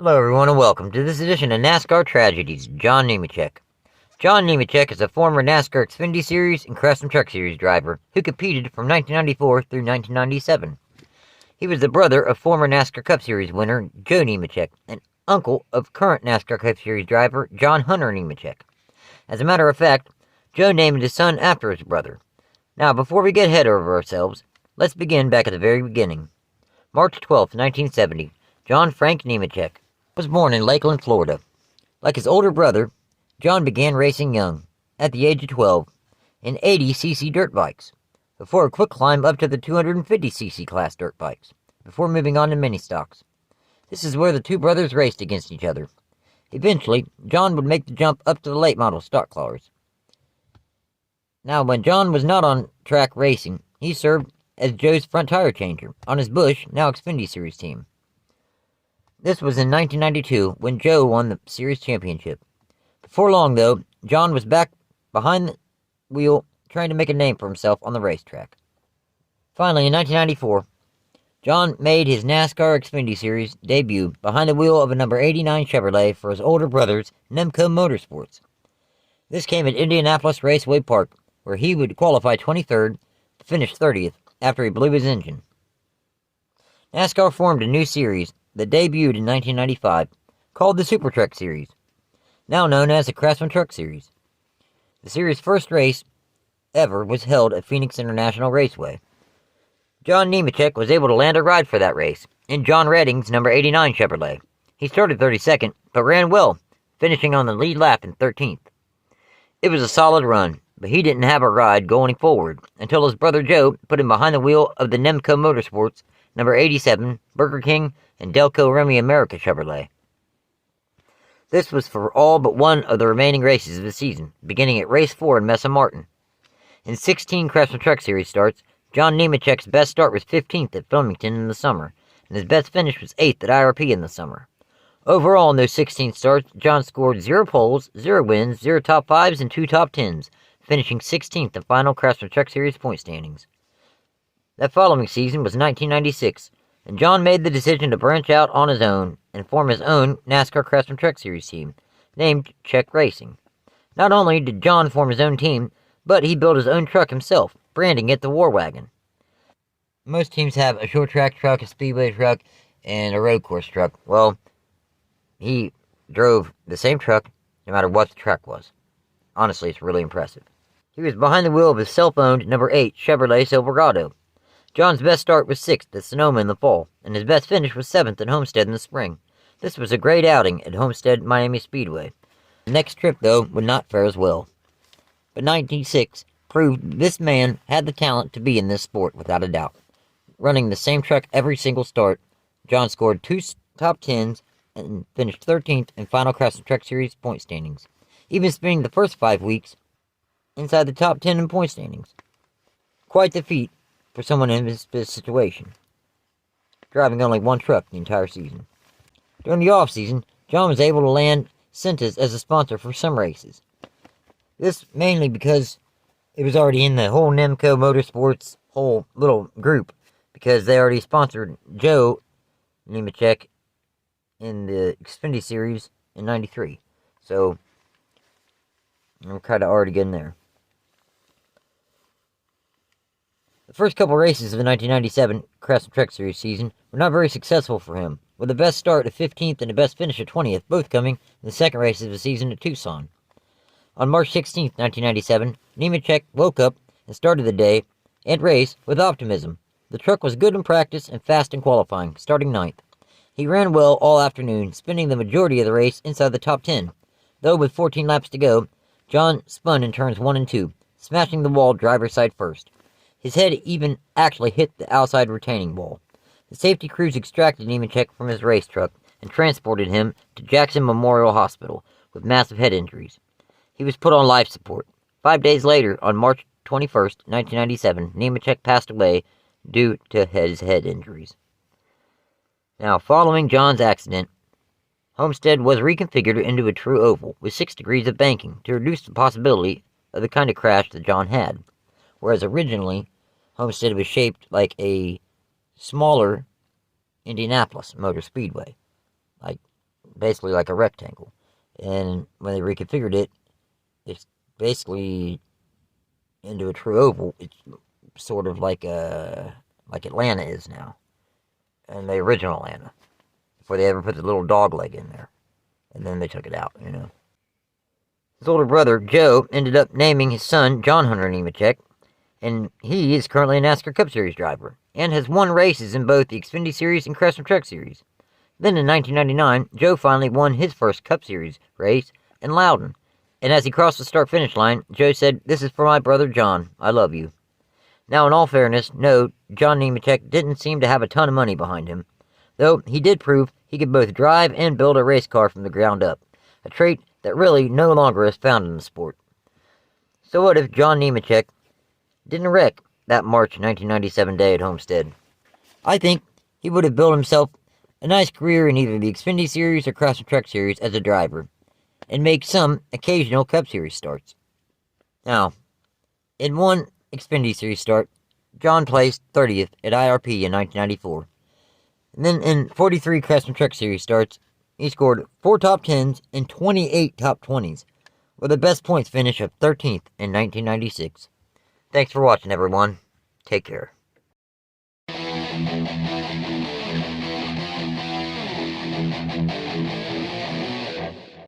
Hello everyone and welcome to this edition of NASCAR Tragedies. John Nemechek. John Nemechek is a former NASCAR Xfinity Series and Craftsman Truck Series driver who competed from 1994 through 1997. He was the brother of former NASCAR Cup Series winner Joe Nemechek and uncle of current NASCAR Cup Series driver John Hunter Nemechek. As a matter of fact, Joe named his son after his brother. Now, before we get ahead over ourselves, let's begin back at the very beginning. March 12, 1970, John Frank Nemechek was born in Lakeland, Florida. Like his older brother, John began racing young, at the age of 12, in 80cc dirt bikes, before a quick climb up to the 250cc class dirt bikes, before moving on to mini stocks. This is where the two brothers raced against each other. Eventually, John would make the jump up to the late model stock cars. Now, when John was not on track racing, he served as Joe's front tire changer on his Busch, now Xfinity Series team. This was in 1992 when Joe won the series championship. Before long, though, John was back behind the wheel trying to make a name for himself on the racetrack. Finally, in 1994, John made his NASCAR Xfinity Series debut behind the wheel of a number 89 Chevrolet for his older brother's NEMCO Motorsports. This came at Indianapolis Raceway Park, where he would qualify 23rd to finish 30th after he blew his engine. NASCAR formed a new series that debuted in 1995, called the Super Truck Series, now known as the Craftsman Truck Series. The series' first race ever was held at Phoenix International Raceway. John Nemechek was able to land a ride for that race in John Redding's number 89 Chevrolet. He started 32nd, but ran well, finishing on the lead lap in 13th. It was a solid run, but he didn't have a ride going forward until his brother Joe put him behind the wheel of the NEMCO Motorsports number 87 Burger King and Delco Remy America Chevrolet. This was for all but one of the remaining races of the season, beginning at race 4 in Mesa Martin. In 16 Craftsman Truck Series starts, John Nemechek's best start was 15th at Flemington in the summer, and his best finish was 8th at IRP in the summer. Overall, in those 16 starts, John scored 0 poles, 0 wins, 0 top 5s, and 2 top 10s, finishing 16th in final Craftsman Truck Series point standings. That following season was 1996, and John made the decision to branch out on his own and form his own NASCAR Craftsman Truck Series team, named Czech Racing. Not only did John form his own team, but he built his own truck himself, branding it the War Wagon. Most teams have a short track truck, a speedway truck, and a road course truck. Well, he drove the same truck no matter what the track was. Honestly, it's really impressive. He was behind the wheel of his self-owned number 8 Chevrolet Silverado. John's best start was 6th at Sonoma in the fall, and his best finish was 7th at Homestead in the spring. This was a great outing at Homestead Miami Speedway. The next trip, though, would not fare as well. But 1996 proved this man had the talent to be in this sport without a doubt. Running the same truck every single start, John scored 2 top 10s and finished 13th in final Craftsman Truck Series point standings, even spending the first 5 weeks inside the top 10 in point standings. Quite the feat for someone in his situation, driving only one truck the entire season. During the off-season, John was able to land Cintas as a sponsor for some races. This mainly because it was already in the whole NEMCO Motorsports whole little group, because they already sponsored Joe Nemechek in the Xfinity Series in 93. So, I'm kind of already getting there. The first couple races of the 1997 Craftsman Truck Series season were not very successful for him, with the best start at 15th and the best finish at 20th, both coming in the second race of the season at Tucson. On March 16, 1997, Nemechek woke up and started the day and race with optimism. The truck was good in practice and fast in qualifying, starting 9th. He ran well all afternoon, spending the majority of the race inside the top 10. Though with 14 laps to go, John spun in turns 1 and 2, smashing the wall driver's side first. His head even actually hit the outside retaining wall. The safety crews extracted Nemechek from his race truck and transported him to Jackson Memorial Hospital with massive head injuries. He was put on life support. 5 days later, on March 21, 1997, Nemechek passed away due to his head injuries. Now, following John's accident, Homestead was reconfigured into a true oval with 6 degrees of banking to reduce the possibility of the kind of crash that John had. Whereas originally, Homestead was shaped like a smaller Indianapolis Motor Speedway. Like basically like a rectangle. And when they reconfigured it, it's basically into a true oval. It's sort of like Atlanta is now, and the original Atlanta, before they ever put the little dog leg in there, and then they took it out. His older brother Joe ended up naming his son John Hunter Nemechek, and he is currently a NASCAR Cup Series driver and has won races in both the Xfinity Series and Craftsman Truck Series. Then in 1999, Joe finally won his first Cup Series race in Loudon, and as he crossed the start-finish line, Joe said, "This is for my brother John. I love you." Now, in all fairness, no, John Nemechek didn't seem to have a ton of money behind him, though he did prove he could both drive and build a race car from the ground up, a trait that really no longer is found in the sport. So what if John Nemechek didn't wreck that March 1997 day at Homestead? I think he would have built himself a nice career in either the Xfinity Series or Craftsman Truck Series as a driver, and make some occasional Cup Series starts. Now, in one Xfinity Series start, John placed 30th at IRP in 1994. And then in 43 Craftsman Truck Series starts, he scored 4 top 10s and 28 top 20s, with a best points finish of 13th in 1996. Thanks for watching, everyone. Take care.